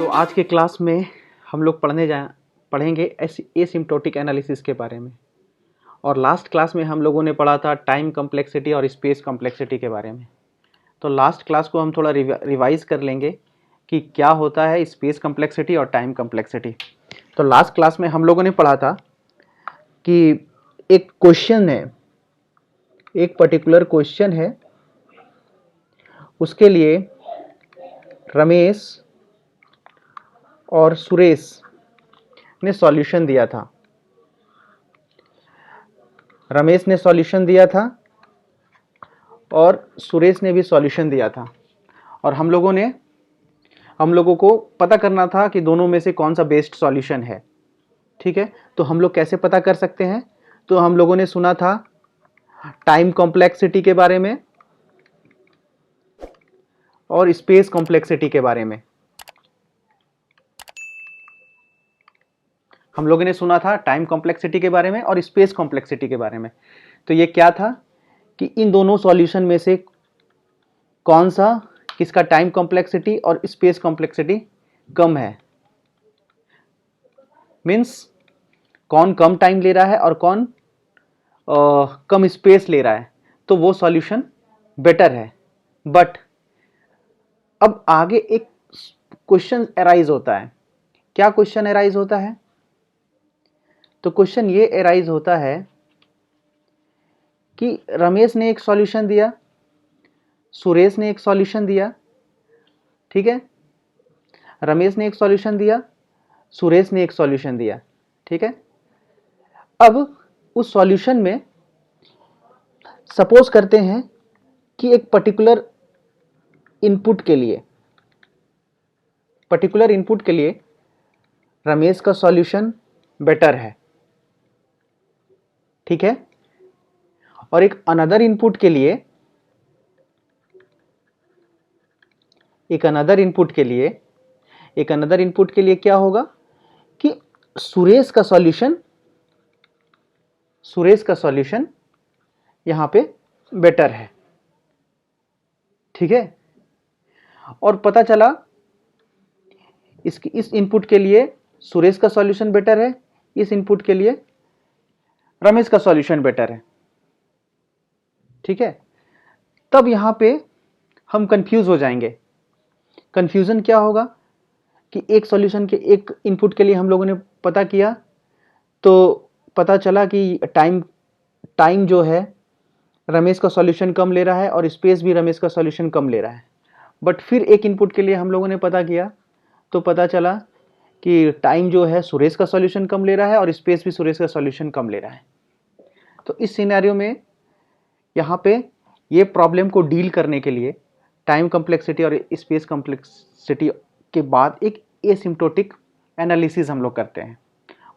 तो आज के क्लास में हम लोग पढ़ेंगे एसिम्प्टोटिक एनालिसिस के बारे में। और लास्ट क्लास में हम लोगों ने पढ़ा था टाइम कॉम्प्लेक्सिटी और स्पेस कॉम्प्लेक्सिटी के बारे में। तो लास्ट क्लास को हम थोड़ा रिवाइज कर लेंगे कि क्या होता है स्पेस कॉम्प्लेक्सिटी और टाइम कॉम्प्लेक्सिटी। तो लास्ट क्लास में हम लोगों ने पढ़ा था कि एक क्वेश्चन है, एक पर्टिकुलर क्वेश्चन है, उसके लिए रमेश और सुरेश ने सॉल्यूशन दिया था। रमेश ने सॉल्यूशन दिया था और सुरेश ने भी सॉल्यूशन दिया था, और हम लोगों को पता करना था कि दोनों में से कौन सा बेस्ट सॉल्यूशन है। ठीक है, तो हम लोग कैसे पता कर सकते हैं? तो हम लोगों ने सुना था टाइम कॉम्प्लेक्सिटी के बारे में और स्पेस कॉम्प्लेक्सिटी के बारे में। हम लोगों ने सुना था टाइम कॉम्प्लेक्सिटी के बारे में और स्पेस कॉम्प्लेक्सिटी के बारे में। तो ये क्या था कि इन दोनों सॉल्यूशन में से कौन सा, किसका टाइम कॉम्प्लेक्सिटी और स्पेस कॉम्प्लेक्सिटी कम है। मीन्स कौन कम टाइम ले रहा है और कौन कम स्पेस ले रहा है, तो वो सॉल्यूशन बेटर है। बट अब आगे एक क्वेश्चन अराइज होता है। क्या क्वेश्चन अराइज होता है? तो क्वेश्चन ये अराइज होता है कि रमेश ने एक सॉल्यूशन दिया, सुरेश ने एक सॉल्यूशन दिया। ठीक है, रमेश ने एक सॉल्यूशन दिया, सुरेश ने एक सॉल्यूशन दिया। ठीक है, अब उस सॉल्यूशन में सपोज करते हैं कि एक पर्टिकुलर इनपुट के लिए रमेश का सॉल्यूशन बेटर है। ठीक है, और एक अनदर इनपुट के लिए क्या होगा कि सुरेश का सॉल्यूशन यहां पे बेटर है। ठीक है, और पता चला इस इनपुट के लिए सुरेश का सॉल्यूशन बेटर है, इस इनपुट के लिए रमेश का सॉल्यूशन बेटर है। ठीक है, तब यहां पे हम कंफ्यूज हो जाएंगे। कंफ्यूजन क्या होगा कि एक सॉल्यूशन के एक इनपुट के लिए हम लोगों ने पता किया, तो पता चला कि टाइम जो है रमेश का सॉल्यूशन कम ले रहा है और स्पेस भी रमेश का सॉल्यूशन कम ले रहा है। बट फिर एक इनपुट के लिए हम लोगों ने पता किया, तो पता चला कि टाइम जो है सुरेश का सॉल्यूशन कम ले रहा है और स्पेस भी सुरेश का सॉल्यूशन कम ले रहा है। तो इस सिनेरियो में यहाँ पे ये प्रॉब्लम को डील करने के लिए टाइम कॉम्प्लेक्सिटी और स्पेस कॉम्प्लेक्सिटी के बाद एक एसिम्प्टोटिक एनालिसिस हम लोग करते हैं।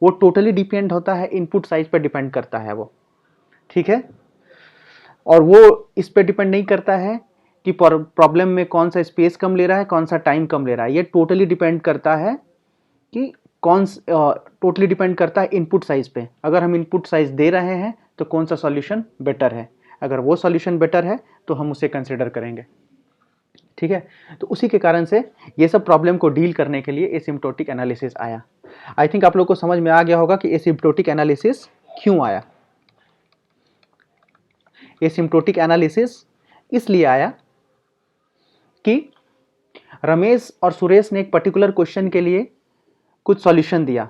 वो टोटली डिपेंड होता है, इनपुट साइज पर डिपेंड करता है वो। ठीक है, और वो इस पे डिपेंड नहीं करता है कि प्रॉब्लम में कौन सा स्पेस कम ले रहा है, कौन सा टाइम कम ले रहा है। ये टोटली डिपेंड करता है कि टोटली डिपेंड करता है इनपुट साइज पे। अगर हम इनपुट साइज दे रहे हैं तो कौन सा सॉल्यूशन बेटर है। अगर वो सॉल्यूशन बेटर है तो हम उसे कंसिडर करेंगे। ठीक है, तो उसी के कारण से ये सब प्रॉब्लम को डील करने के लिए एसिम्प्टोटिक एनालिसिस आया। आई थिंक आप लोग को समझ में आ गया होगा कि एसिम्प्टोटिक एनालिसिस क्यों आया। एसिम्प्टोटिक एनालिसिस इसलिए आया कि रमेश और सुरेश ने एक पर्टिकुलर क्वेश्चन के लिए कुछ सॉल्यूशन दिया।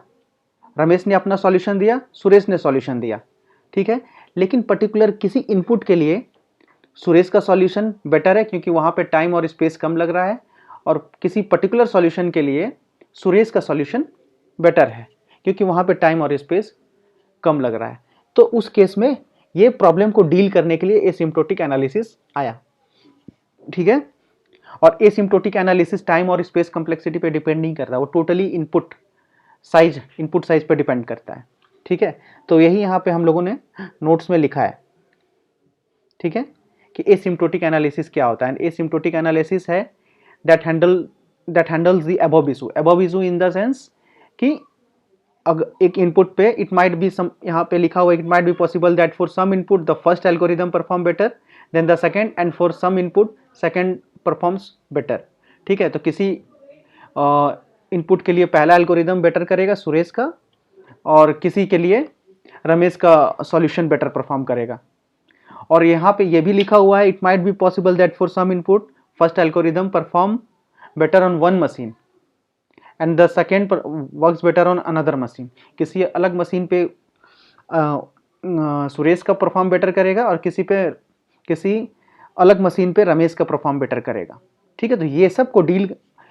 रमेश ने अपना सॉल्यूशन दिया, सुरेश ने सॉल्यूशन दिया। ठीक है, लेकिन पर्टिकुलर किसी इनपुट के लिए सुरेश का सॉल्यूशन बेटर है क्योंकि वहां पे टाइम और स्पेस कम लग रहा है, और किसी पर्टिकुलर सॉल्यूशन के लिए सुरेश का सॉल्यूशन बेटर है क्योंकि वहां पे टाइम और स्पेस कम लग रहा है। तो उस केस में ये प्रॉब्लम को डील करने के लिए एसिम्प्टोटिक एनालिसिस आया। ठीक है, और एसिम्प्टोटिक एनालिसिस टाइम और स्पेस कॉम्प्लेक्सिटी पे डिपेंड नहीं करता, वो टोटली इनपुट साइज पे डिपेंड करता है। ठीक है, तो यही यहाँ पे हम लोगों ने नोट्स में लिखा है। ठीक है, कि एसिम्प्टोटिक एनालिसिस क्या होता है। एसिम्प्टोटिक एनालिसिस है that handles the above issue in the sense कि अगर एक इनपुट पे इट माइट बी सम, यहाँ पे लिखा हुआ it might be possible that for some input the first algorithm perform better than the second, and for some input second performs better. ठीक है, तो किसी इनपुट के लिए पहला एल्गोरिदम बेटर करेगा सुरेश का, और किसी के लिए रमेश का सॉल्यूशन बेटर परफॉर्म करेगा। और यहाँ पे ये भी लिखा हुआ है, it might be possible that for some input first algorithm perform better on one machine and the second works better on another machine. किसी अलग मशीन पे सुरेश का परफॉर्म बेटर करेगा और किसी अलग मशीन पे रमेश का परफॉर्म बेटर करेगा। ठीक है, तो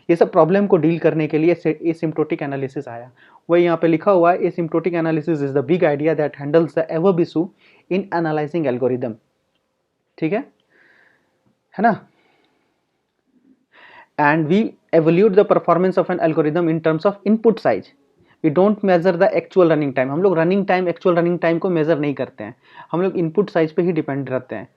ये सब प्रॉब्लम को डील करने के लिए एसिम्प्टोटिक एनालिसिस आया। वही यहाँ पे लिखा हुआ है, asymptotic analysis is the big idea that handles the above issue in analysing algorithm. ठीक है ना। And we evaluate the performance of an algorithm in terms of input size. We don't measure the actual running time. हम लोग running time, actual running time को major नहीं करते हैं, हम लोग इनपुट साइज पे ही डिपेंड रहते हैं।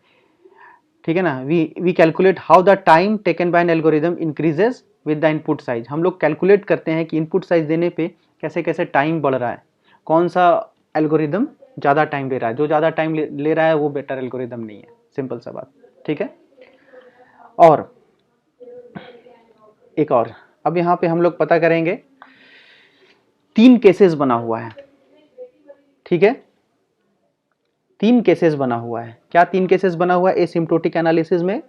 ठीक है ना। We calculate how the time taken by an algorithm increases with the input size. हम लोग कैलकुलेट करते हैं कि इनपुट साइज देने पे कैसे कैसे टाइम बढ़ रहा है, कौन सा एल्गोरिदम ज़्यादा टाइम ले रहा है। जो ज़्यादा टाइम ले रहा है वो बेटर एल्गोरिदम नहीं है, सिंपल सा बात। ठीक है। और एक और, अब यहाँ पे हम लोग पता करेंगे, 3 केसेस बना हुआ है। ठीक है, 3 केसेस बना हुआ है। क्या 3 केसेस बना हुआ है एसिम्प्टोटिक एनालिसिस में?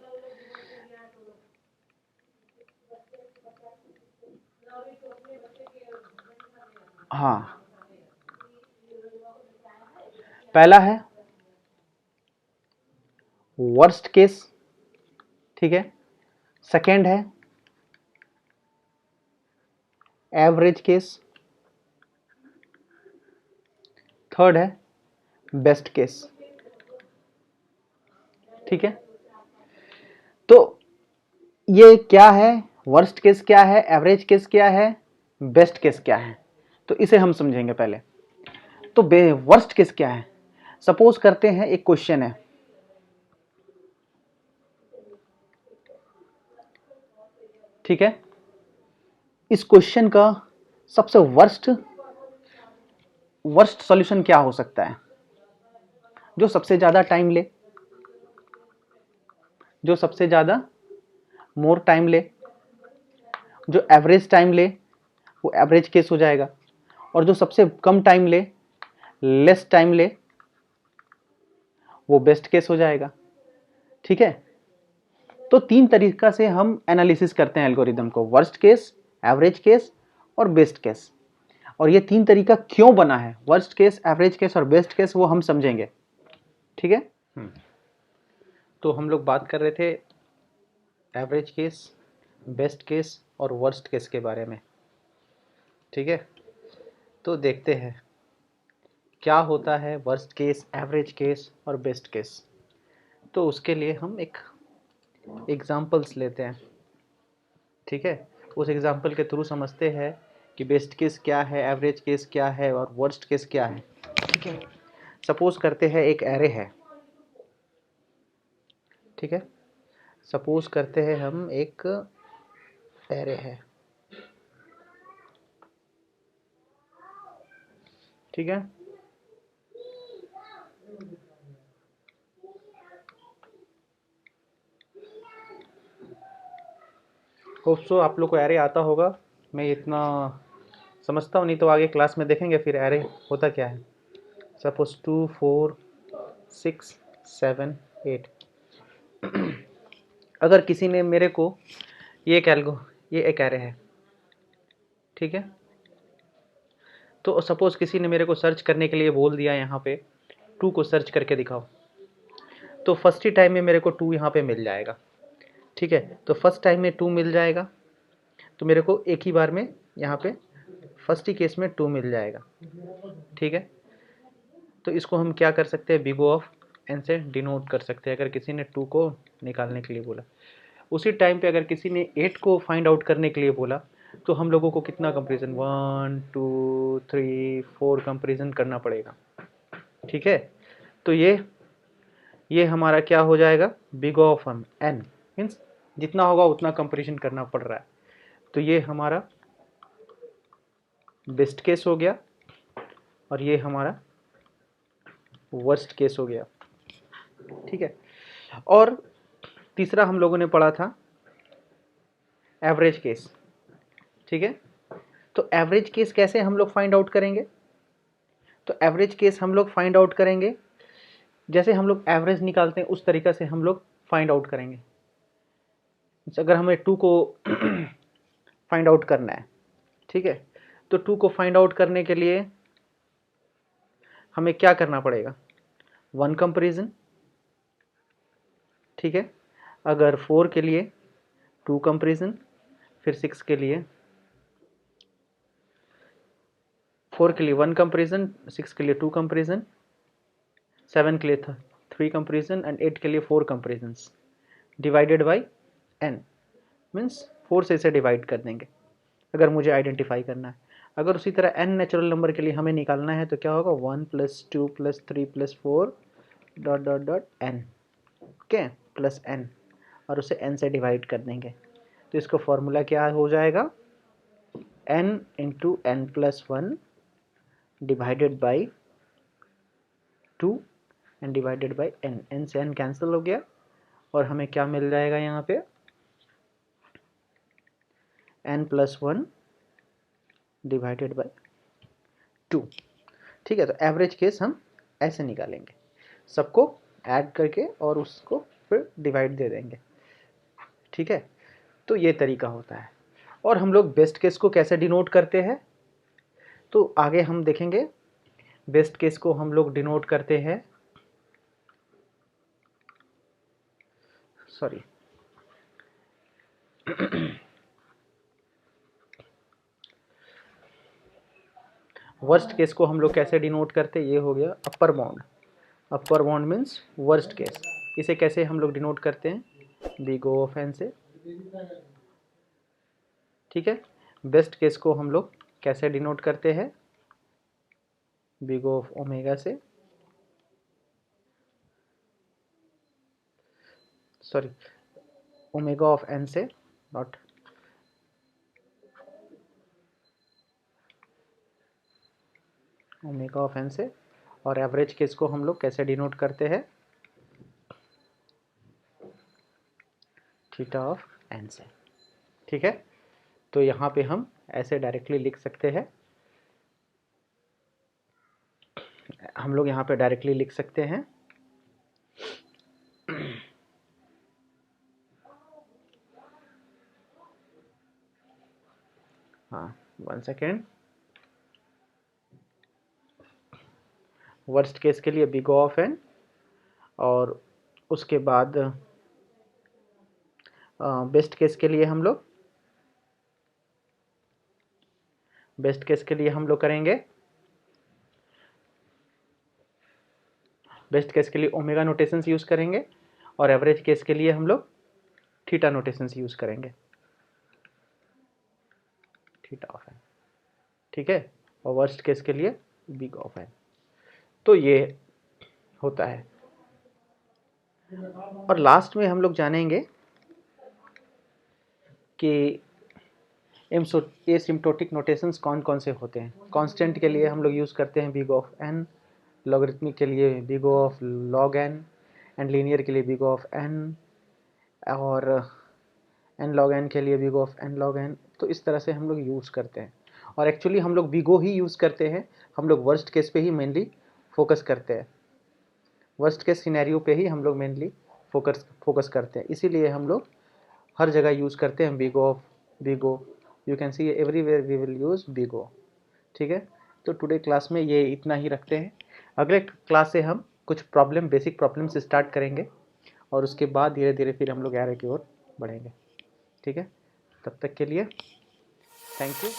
हाँ, पहला है वर्स्ट केस। ठीक है, सेकेंड है एवरेज केस, थर्ड है बेस्ट केस। ठीक है, तो ये क्या है, वर्स्ट केस क्या है, एवरेज केस क्या है, बेस्ट केस क्या है, तो इसे हम समझेंगे पहले। तो वर्स्ट केस क्या है? सपोज करते हैं एक क्वेश्चन है, ठीक है, इस क्वेश्चन का सबसे वर्स्ट सॉल्यूशन क्या हो सकता है? जो सबसे ज्यादा टाइम ले, जो सबसे ज्यादा मोर टाइम ले, जो एवरेज टाइम ले वो एवरेज केस हो जाएगा, और जो सबसे कम टाइम ले, लेस टाइम ले, वो बेस्ट केस हो जाएगा। ठीक है, तो 3 तरीका से हम एनालिसिस करते हैं एल्गोरिदम को, वर्स्ट केस, एवरेज केस और बेस्ट केस। और ये 3 तरीका क्यों बना है, वर्स्ट केस, एवरेज केस और बेस्ट केस, वो हम समझेंगे। ठीक है, तो हम लोग बात कर रहे थे एवरेज केस, बेस्ट केस और वर्स्ट केस के बारे में। ठीक है, तो देखते हैं क्या होता है वर्स्ट केस, एवरेज केस और बेस्ट केस। तो उसके लिए हम एक एग्जांपल्स लेते हैं। ठीक है, उस एग्जांपल के थ्रू समझते हैं कि बेस्ट केस क्या है, एवरेज केस क्या है और वर्स्ट केस क्या है। ठीक है, सपोज करते हैं एक एरे है। ठीक है, सपोज करते हैं हम एक एरे है। ठीक है, होप सो आप लोग को एरे आता होगा, मैं इतना समझता हूँ, नहीं तो आगे क्लास में देखेंगे फिर एरे होता क्या है। सपोज 2 4 6 7 8। अगर किसी ने मेरे को ये एक एरे है। ठीक है, तो सपोज किसी ने मेरे को सर्च करने के लिए बोल दिया यहाँ पे 2 को सर्च करके दिखाओ, तो फर्स्ट ही टाइम में मेरे को 2 यहाँ पे मिल जाएगा। ठीक है, तो फर्स्ट टाइम में 2 मिल जाएगा, तो मेरे को एक ही बार में यहाँ पे फर्स्ट ही केस में 2 मिल जाएगा। ठीक है, तो इसको हम क्या कर सकते हैं, बिग O ऑफ n से डिनोट कर सकते हैं अगर किसी ने 2 को निकालने के लिए बोला। उसी टाइम पे अगर किसी ने 8 को फाइंड आउट करने के लिए बोला, तो हम लोगों को कितना कंपेरिजन, 1 2 3 4 कंपेरिजन करना पड़ेगा। ठीक है, तो ये हमारा क्या हो जाएगा, big O of n means जितना होगा उतना कंपेरिजन करना पड़ रहा है। तो ये हमारा बेस्ट केस हो गया और ये हमारा वर्स्ट केस हो गया। ठीक है, और तीसरा हम लोगों ने पढ़ा था एवरेज केस। ठीक है, तो एवरेज केस कैसे हम लोग फाइंड आउट करेंगे? तो एवरेज केस हम लोग फाइंड आउट करेंगे, जैसे हम लोग एवरेज निकालते हैं उस तरीका से हम लोग फाइंड आउट करेंगे। अगर हमें 2 को फाइंड आउट करना है, ठीक है, तो 2 को फाइंड आउट करने के लिए हमें क्या करना पड़ेगा? 1 कंपेरिजन, ठीक है। अगर 4 के लिए 2 कंपेरिजन, फिर 6 के लिए 4 के लिए 1 कंपेरिजन, 6 के लिए 2 कंपेरिजन, 7 के लिए 3 कंपेरिजन एंड 8 के लिए 4 comparisons divided by n, means 4 से इसे डिवाइड कर देंगे अगर मुझे आइडेंटिफाई करना है। अगर उसी तरह n नेचुरल नंबर के लिए हमें निकालना है तो क्या होगा? 1 + 2 + 3 + 4 ... n, ओके, प्लस n, और उसे n से डिवाइड कर देंगे। तो इसका फॉर्मूला क्या हो जाएगा? n × n + 1 divided by 2 and divided by n। n से n कैंसिल हो गया और हमें क्या मिल जाएगा यहाँ पे? n + 1 डिवाइडेड बाई 2, ठीक है। तो एवरेज केस हम ऐसे निकालेंगे, सबको ऐड करके और उसको फिर डिवाइड दे देंगे, ठीक है। तो ये तरीका होता है। और हम लोग बेस्ट केस को कैसे डिनोट करते हैं तो आगे हम देखेंगे। बेस्ट केस को हम लोग डिनोट करते हैं, सॉरी वर्स्ट केस को हम लोग कैसे डिनोट करते हैं, ये हो गया upper bound. Upper bound means worst case. इसे कैसे हम लोग डिनोट करते हैं? बिग O ऑफ n से, ठीक है। बेस्ट केस को हम लोग कैसे डिनोट करते हैं? बिग O ऑफ ओमेगा से, सॉरी ओमेगा ऑफ n से, नॉट ओमेगा ऑफ n से। और एवरेज केस को हम लोग कैसे डिनोट करते हैं? थीटा ऑफ n से, ठीक है। तो यहाँ पे हम ऐसे डायरेक्टली लिख सकते हैं, हम लोग यहाँ पे डायरेक्टली लिख सकते हैं हाँ 1 सेकेंड। वर्स्ट केस के लिए बिग O ऑफ n, और उसके बाद बेस्ट केस के लिए हम लोग करेंगे, बेस्ट केस के लिए ओमेगा नोटेशंस यूज़ करेंगे और एवरेज केस के लिए हम लोग थीटा नोटेशंस यूज़ करेंगे, थीटा ऑफ n, ठीक है। और वर्स्ट केस के लिए बिग ऑफ n। तो ये होता है। और लास्ट में हम लोग जानेंगे कि एसिम्प्टोटिक नोटेशंस कौन कौन से होते हैं। कांस्टेंट के लिए हम लोग यूज़ करते हैं बिग ऑफ n, लॉगरिथमिक के लिए big O of log n, and linear के लिए बिग O ऑफ n, और n log n के लिए big O of n log n। तो इस तरह से हम लोग यूज़ करते हैं। और एक्चुअली हम लोग बिग O ही यूज़ करते हैं, हम लोग वर्स्ट केस पे ही मेनली फोकस करते हैं, वर्स्ट केस सिनेरियो पे ही हम लोग मेनली फोकस करते हैं। इसीलिए हम लोग हर जगह यूज़ करते हैं big O। You can see everywhere we will use big O, ठीक है। तो टुडे क्लास में ये इतना ही रखते हैं। अगले क्लास से हम कुछ बेसिक प्रॉब्लम से स्टार्ट करेंगे और उसके बाद धीरे धीरे फिर हम लोग एरे की ओर बढ़ेंगे, ठीक है। तब तक के लिए थैंक यू।